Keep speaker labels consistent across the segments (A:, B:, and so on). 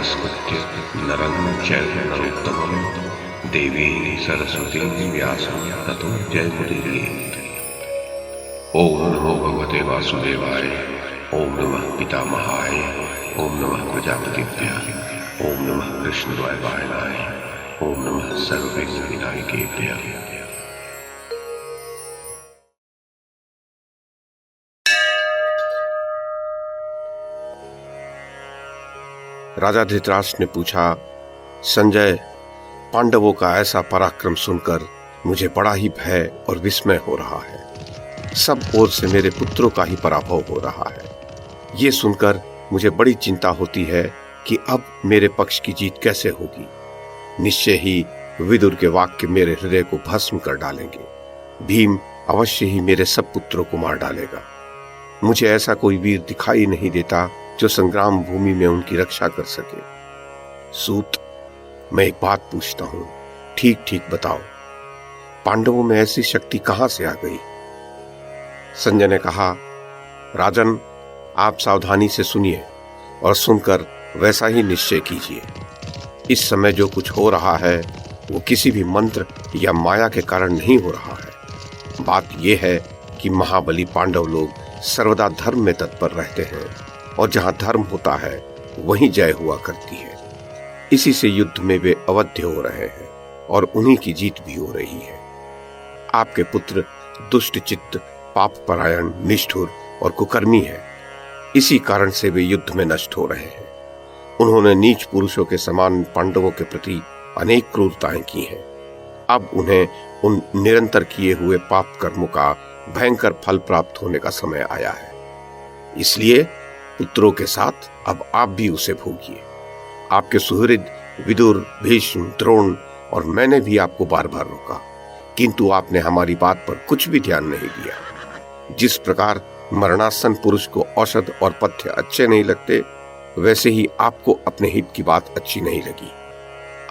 A: नमस्कृत्य नरं चैव नरोत्तमं देवीं सरस्वतीं व्यासं ततो जयमुदीरयेत्। ओम नमो भगवते वासुदेवाय। ओम नमः पितामहाय। ओम नमः प्रजापतिभ्यः। ओम नमः कृष्णद्वैपायनाय। ओम नमः सर्वविघ्नविनायकेभ्यः।
B: राजा धृतराष्ट्र ने पूछा, संजय, पांडवों का ऐसा पराक्रम सुनकर मुझे बड़ा ही भय और विस्मय हो रहा है। सब ओर से मेरे पुत्रों का ही पराभव हो रहा है। ये सुनकर मुझे बड़ी चिंता होती है कि अब मेरे पक्ष की जीत कैसे होगी। निश्चय ही विदुर के वाक्य मेरे हृदय को भस्म कर डालेंगे। भीम अवश्य ही मेरे सब पुत्रों को मार डालेगा। मुझे ऐसा कोई वीर दिखाई नहीं देता जो संग्राम भूमि में उनकी रक्षा कर सके। सूत, मैं एक बात पूछता हूं, ठीक ठीक बताओ, पांडवों में ऐसी शक्ति कहां से आ गई? संजय ने कहा, राजन, आप सावधानी से सुनिए और सुनकर वैसा ही निश्चय कीजिए। इस समय जो कुछ हो रहा है वो किसी भी मंत्र या माया के कारण नहीं हो रहा है। बात यह है कि महाबली पांडव लोग सर्वदा धर्म में तत्पर रहते हैं और जहां धर्म होता है वहीं जय हुआ करती है। इसी से युद्ध में वे अवध्य हो रहे हैं और उन्हीं की जीत भी हो रही है। आपके पुत्र दुष्ट चित्त, पापपरायण, निष्ठुर और कुकर्मी है। इसी कारण से वे युद्ध में नष्ट हो रहे हैं। उन्होंने नीच पुरुषों के समान पांडवों के प्रति अनेक क्रूरताएं की हैं। अब उन्हें उन निरंतर किए हुए पाप कर्मों का भयंकर फल प्राप्त होने का समय आया है। इसलिए पुत्रों के साथ अब आप भी उसे भोगिए। आपके सुहृद विदुर, भीष्म, द्रोण और मैंने भी आपको बार बार रोका, किंतु आपने हमारी बात पर कुछ भी ध्यान नहीं दिया। जिस प्रकार मरणासन पुरुष को औषध और पथ्य अच्छे नहीं लगते, वैसे ही आपको अपने हित की बात अच्छी नहीं लगी।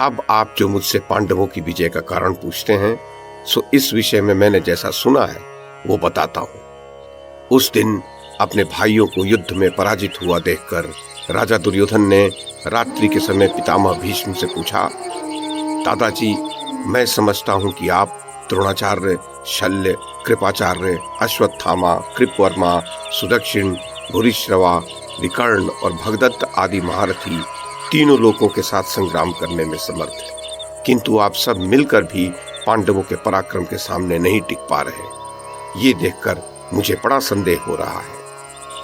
B: अब आप जो मुझसे पांडवों की विजय का कारण पूछते हैं, सो इस विषय में मैंने जैसा सुना है वो बताता हूं। उस दिन अपने भाइयों को युद्ध में पराजित हुआ देखकर राजा दुर्योधन ने रात्रि के समय पितामह भीष्म से पूछा, दादाजी, मैं समझता हूं कि आप द्रोणाचार्य, शल्य, कृपाचार्य, अश्वत्थामा, कृपवर्मा, सुदक्षिण, भूरिश्रवा, विकर्ण और भगदत्त आदि महारथी तीनों लोगों के साथ संग्राम करने में समर्थ हैं, किंतु आप सब मिलकर भी पांडवों के पराक्रम के सामने नहीं टिक पा रहे। ये देखकर मुझे बड़ा संदेह हो रहा है।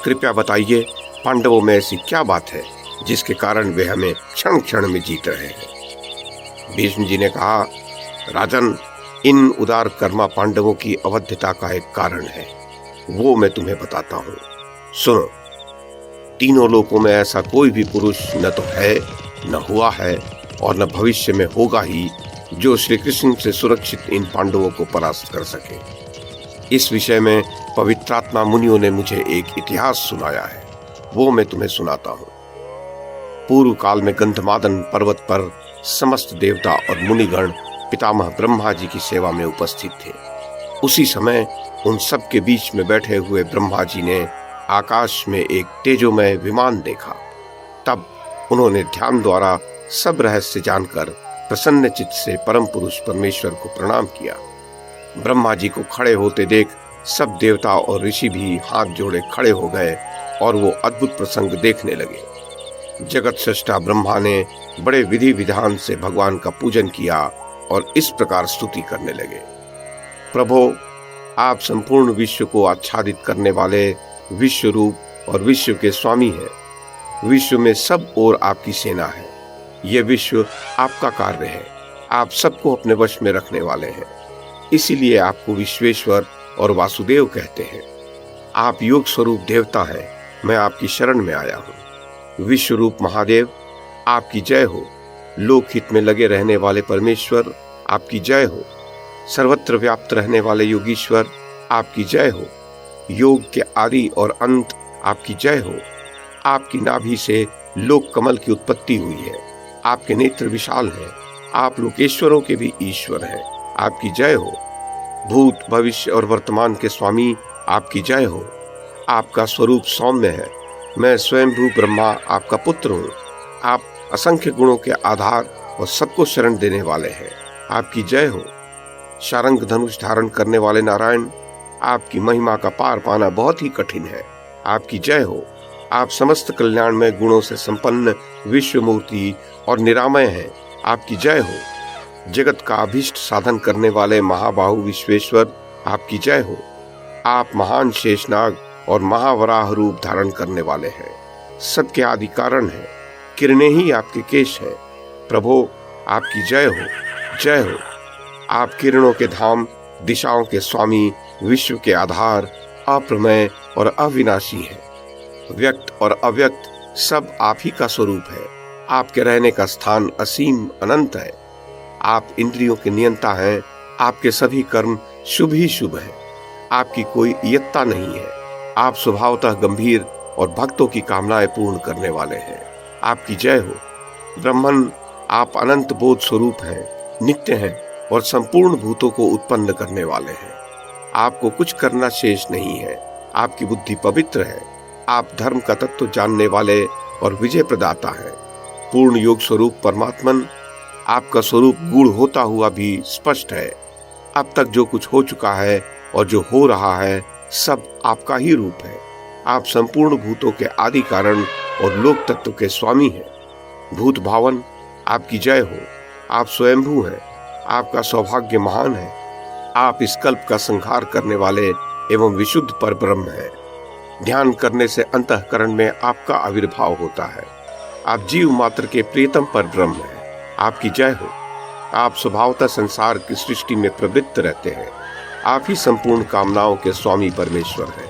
B: कृपया बताइए, पांडवों में ऐसी क्या बात है जिसके कारण वे हमें क्षण क्षण में जीत रहे हैं? भीष्म जी ने कहा, राजन, इन उदार कर्मा पांडवों की अवध्यता का एक कारण है, वो मैं तुम्हें बताता हूँ। सुनो, तीनों लोकों में ऐसा कोई भी पुरुष न तो है, न हुआ है और न भविष्य में होगा ही जो श्री कृष्ण से सुरक्षित इन पांडवों को परास्त कर सके। इस विषय में पवित्रात्मा मुनियों ने मुझे एक इतिहास सुनाया है, वो मैं तुम्हें सुनाता हूँ। पूर्व काल में गंधमादन पर्वत पर समस्त देवता और मुनिगण पितामह ब्रह्मा जी की सेवा में उपस्थित थे। उसी समय उन सब के बीच में बैठे हुए ब्रह्मा जी ने आकाश में एक तेजोमय विमान देखा। तब उन्होंने ध्यान द्वारा सब रहस्य जानकर प्रसन्न चित्त से परम पुरुष परमेश्वर को प्रणाम किया। ब्रह्मा जी को खड़े होते देख सब देवता और ऋषि भी हाथ जोड़े खड़े हो गए और वो अद्भुत प्रसंग देखने लगे। जगत सृष्टा ब्रह्मा ने बड़े विधि विधान से भगवान का पूजन किया और इस प्रकार स्तुति करने लगे, प्रभो, आप संपूर्ण विश्व को आच्छादित करने वाले विश्व रूप और विश्व के स्वामी हैं। विश्व में सब ओर आपकी सेना है। यह विश्व आपका कार्य है। आप सबको अपने वश में रखने वाले हैं। इसीलिए आपको विश्वेश्वर और वासुदेव कहते हैं। आप योग स्वरूप देवता हैं। मैं आपकी शरण में आया हूँ। विश्व रूप महादेव, आपकी जय हो। लोकहित में लगे रहने वाले परमेश्वर, आपकी जय हो। सर्वत्र व्याप्त रहने वाले योगीश्वर, आपकी जय हो। योग के आदि और अंत, आपकी जय हो। आपकी नाभि से लोक कमल की उत्पत्ति हुई है। आपके नेत्र विशाल हैं। आप लोकेश्वरों के भी ईश्वर हैं। आपकी जय हो। भूत, भविष्य और वर्तमान के स्वामी, आपकी जय हो। आपका स्वरूप सौम्य है। मैं स्वयंभू ब्रह्मा आपका पुत्र हूँ। आप असंख्य गुणों के आधार और सबको शरण देने वाले हैं। आपकी जय हो। शारंग धनुष धारण करने वाले नारायण, आपकी महिमा का पार पाना बहुत ही कठिन है। आपकी जय हो। आप समस्त कल्याण में गुणों से संपन्न विश्व मूर्ति और निरामय हैं। आपकी जय हो। जगत का अभीष्ट साधन करने वाले महाबाहु विश्वेश्वर, आपकी जय हो। आप महान शेषनाग और महावराह रूप धारण करने वाले हैं। सबके आदि कारण हैं। किरणें ही आपके केश हैं। प्रभो, आपकी जय हो, जय हो। आप किरणों के धाम, दिशाओं के स्वामी, विश्व के आधार, अप्रमेय और अविनाशी हैं। व्यक्त और अव्यक्त सब आप ही का स्वरूप है। आपके रहने का स्थान असीम अनंत है। आप इंद्रियों के नियंता हैं। आपके सभी कर्म शुभ ही शुभ हैं। आपकी कोई इयत्ता नहीं है। आप स्वभावतः गंभीर और भक्तों की कामनाएं पूर्ण करने वाले हैं। आपकी जय हो। ब्रह्मन, आप अनंत बोध स्वरूप हैं, नित्य हैं और संपूर्ण भूतों को उत्पन्न करने वाले हैं। आपको कुछ करना शेष नहीं है। आपकी बुद्धि पवित्र है। आप धर्म का तत्व जानने वाले और विजय प्रदाता हैं। पूर्ण योग स्वरूप परमात्मन, आपका स्वरूप गूढ़ होता हुआ भी स्पष्ट है। अब तक जो कुछ हो चुका है और जो हो रहा है, सब आपका ही रूप है। आप संपूर्ण भूतों के आदि कारण और लोक तत्व के स्वामी हैं। भूत भावन, आपकी जय हो। आप स्वयंभू हैं। आपका सौभाग्य महान है। आप इस कल्प का संहार करने वाले एवं विशुद्ध पर ब्रह्म हैं। ध्यान करने से अंतःकरण में आपका आविर्भाव होता है। आप जीव मात्र के प्रियतम पर ब्रह्म हैं। आपकी जय हो। आप स्वभावतः संसार की सृष्टि में प्रवृत्त रहते हैं। आप ही संपूर्ण कामनाओं के स्वामी परमेश्वर हैं।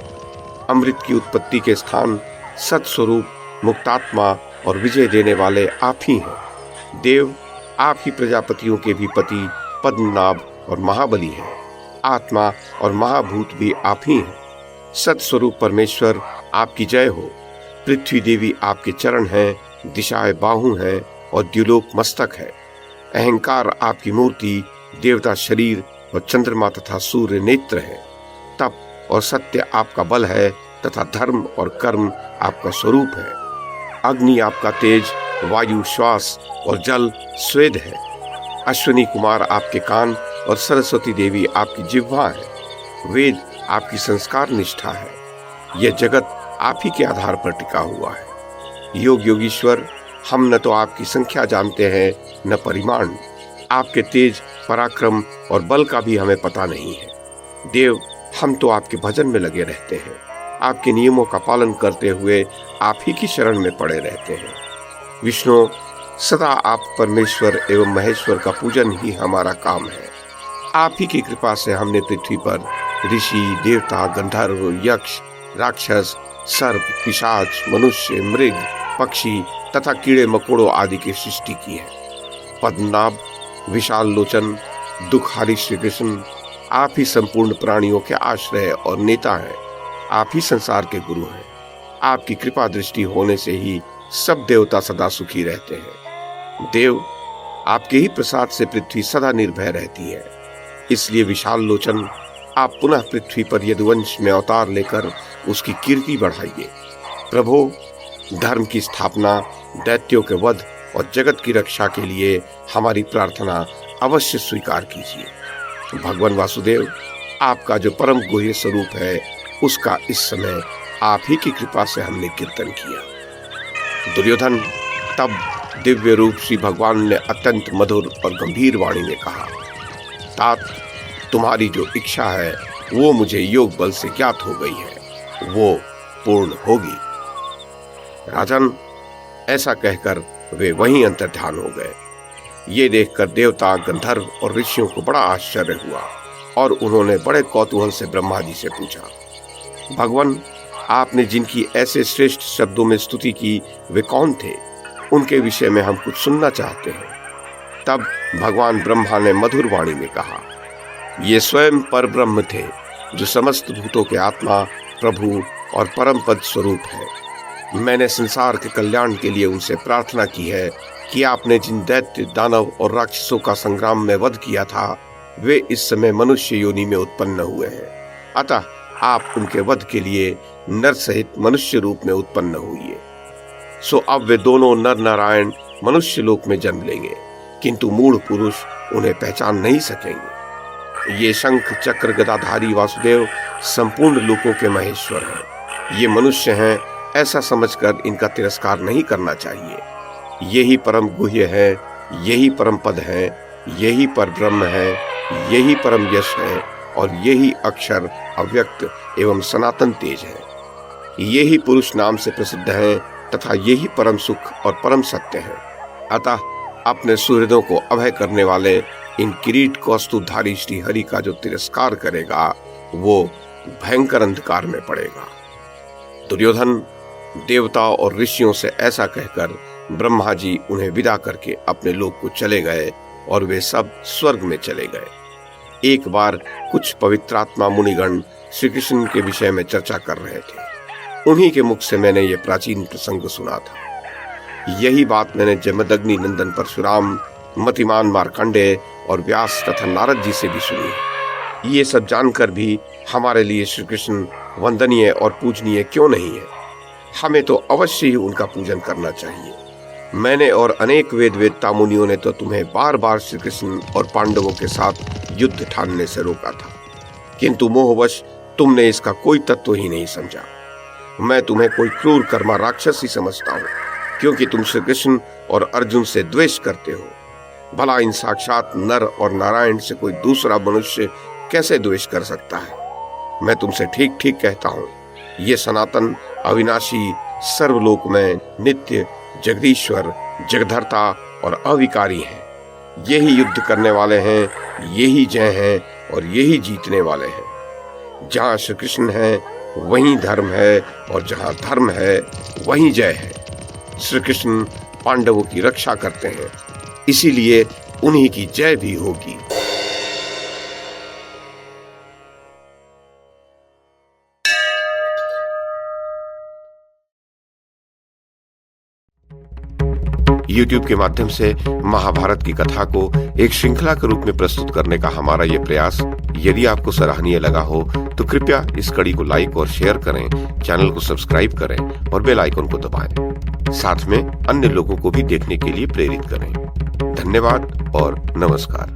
B: अमृत की उत्पत्ति के स्थान, सत्स्वरूप, मुक्तात्मा और विजय देने वाले आप ही हैं। देव, आप ही प्रजापतियों के भी पति, पद्मनाभ और महाबली हैं। आत्मा और महाभूत भी आप ही हैं। सत्स्वरूप परमेश्वर, आपकी जय हो। पृथ्वी देवी आपके चरण हैं, दिशाएं बाहु हैं और द्युलोक मस्तक है। अहंकार आपकी मूर्ति, देवता शरीर और चंद्रमा तथा सूर्य नेत्र है। तप और सत्य आपका बल है तथा धर्म और कर्म आपका स्वरूप है। अग्नि आपका तेज, वायु श्वास और जल स्वेद है। अश्विनी कुमार आपके कान और सरस्वती देवी आपकी जिह्वा है। वेद आपकी संस्कार निष्ठा है। यह जगत आप ही के आधार पर टिका हुआ है। योग योगीश्वर, हम न तो आपकी संख्या जानते हैं न परिमाण। आपके तेज, पराक्रम और बल का भी हमें पता नहीं है। देव, हम तो आपके भजन में लगे रहते हैं। आपके नियमों का पालन करते हुए आप ही की शरण में पड़े रहते हैं। विष्णु, सदा आप परमेश्वर एवं महेश्वर का पूजन ही हमारा काम है। आप ही की कृपा से हमने पृथ्वी पर ऋषि, देवता, गंधर्व, यक्ष, राक्षस, सर्प, पिशाच, मनुष्य, मृग, पक्षी तथा कीड़े मकोड़ों आदि की सृष्टि की है। पद्मनाभ, विशाल लोचन, दुखहारी श्री कृष्ण, आप ही संपूर्ण प्राणियों के आश्रय और नेता हैं। आप ही संसार के गुरु हैं। आपकी कृपा दृष्टि होने से ही सब देवता सदा सुखी रहते हैं। देव, आपके ही प्रसाद से पृथ्वी सदा निर्भय रहती है। इसलिए विशाल लोचन, आप पुनः पृथ्वी पर यदुवंश में अवतार लेकर उसकी कीर्ति बढ़ाइए। प्रभु, धर्म की स्थापना, दैत्यों के वध और जगत की रक्षा के लिए हमारी प्रार्थना अवश्य स्वीकार कीजिए। भगवान वासुदेव, आपका जो परम गुह्य स्वरूप है, उसका इस समय आप ही की कृपा से हमने कीर्तन किया। दुर्योधन, तब दिव्य रूप श्री भगवान ने अत्यंत मधुर और गंभीर वाणी में कहा, तात, तुम्हारी जो इच्छा है वो मुझे योग बल से ज्ञात हो गई है, वो पूर्ण होगी। राजन, ऐसा कहकर वे वहीं अंतर्ध्यान हो गए। ये देखकर देवता, गंधर्व और ऋषियों को बड़ा आश्चर्य हुआ और उन्होंने बड़े कौतूहल से ब्रह्मा जी से पूछा, भगवान, आपने जिनकी ऐसे श्रेष्ठ शब्दों में स्तुति की, वे कौन थे? उनके विषय में हम कुछ सुनना चाहते हैं। तब भगवान ब्रह्मा ने मधुर वाणी में कहा, ये स्वयं पर ब्रह्म थे, जो समस्त भूतों के आत्मा, प्रभु और परम पद स्वरूप है। मैंने संसार के कल्याण के लिए उनसे प्रार्थना की है कि आपने जिन दैत्य, दानव और राक्षसों का संग्राम में वध किया था, वे इस समय मनुष्य योनि में उत्पन्न हुए हैं। अतः आप उनके वध के लिए नर सहित मनुष्य रूप में उत्पन्न हुए। सो अब वे दोनों नर नारायण मनुष्य लोक में जन्म लेंगे, किंतु मूढ़ पुरुष उन्हें पहचान नहीं सकेंगे। ये शंख चक्र गदाधारी वासुदेव संपूर्ण लोकों के महेश्वर हैं। ये मनुष्य हैं, ऐसा समझकर इनका तिरस्कार नहीं करना चाहिए। यही परम गुह्य है, यही परम पद है, यही पर ब्रह्म है, यही परम यश है और यही अक्षर अव्यक्त एवं सनातन तेज है। यही पुरुष नाम से प्रसिद्ध है तथा यही परम सुख और परम सत्य है। अतः अपने सुहृदों को अभय करने वाले इन किरीट कौस्तुभधारी श्री हरि का जो तिरस्कार करेगा वो भयंकर अंधकार में पड़ेगा। दुर्योधन देवता और ऋषियों से ऐसा कहकर ब्रह्मा जी उन्हें विदा करके अपने लोक को चले गए और वे सब स्वर्ग में चले गए। एक बार कुछ पवित्रात्मा मुनिगण श्री कृष्ण के विषय में चर्चा कर रहे थे। उन्हीं के मुख से मैंने ये प्राचीन प्रसंग सुना था। यही बात मैंने जमदग्नि नंदन परशुराम, मतिमान मार्कंडेय और व्यास तथा नारद जी से भी सुनी। ये सब जानकर भी हमारे लिए श्री कृष्ण वंदनीय और पूजनीय क्यों नहीं है? हमें तो अवश्य ही उनका पूजन करना चाहिए। मैंने और अनेक वेदवेत्ता मुनियों ने तो तुम्हें बार बार श्री कृष्ण और पांडवों के साथ युद्ध ठानने से रोका था, किंतु मोहवश तुमने इसका कोई तत्व ही नहीं समझा। मैं तुम्हें कोई क्रूर कर्मा राक्षस ही समझता हूँ, क्योंकि तुम श्री कृष्ण और अर्जुन से द्वेष करते हो। भला इन साक्षात नर और नारायण से कोई दूसरा मनुष्य कैसे द्वेष कर सकता है? मैं तुमसे ठीक ठीक कहता हूँ, ये सनातन अविनाशी सर्वलोक में नित्य जगदीश्वर, जगधर्ता और अविकारी हैं। यही युद्ध करने वाले हैं, यही जय हैं और यही जीतने वाले हैं। जहाँ श्री कृष्ण है वहीं धर्म है और जहाँ धर्म है वहीं जय है। श्री कृष्ण पांडवों की रक्षा करते हैं, इसीलिए उन्हीं की जय भी होगी। YouTube के माध्यम से महाभारत की कथा को एक श्रृंखला के रूप में प्रस्तुत करने का हमारा ये प्रयास यदि आपको सराहनीय लगा हो तो कृपया इस कड़ी को लाइक और शेयर करें, चैनल को सब्सक्राइब करें और बेल आइकन को दबाएं। साथ में अन्य लोगों को भी देखने के लिए प्रेरित करें। धन्यवाद और नमस्कार।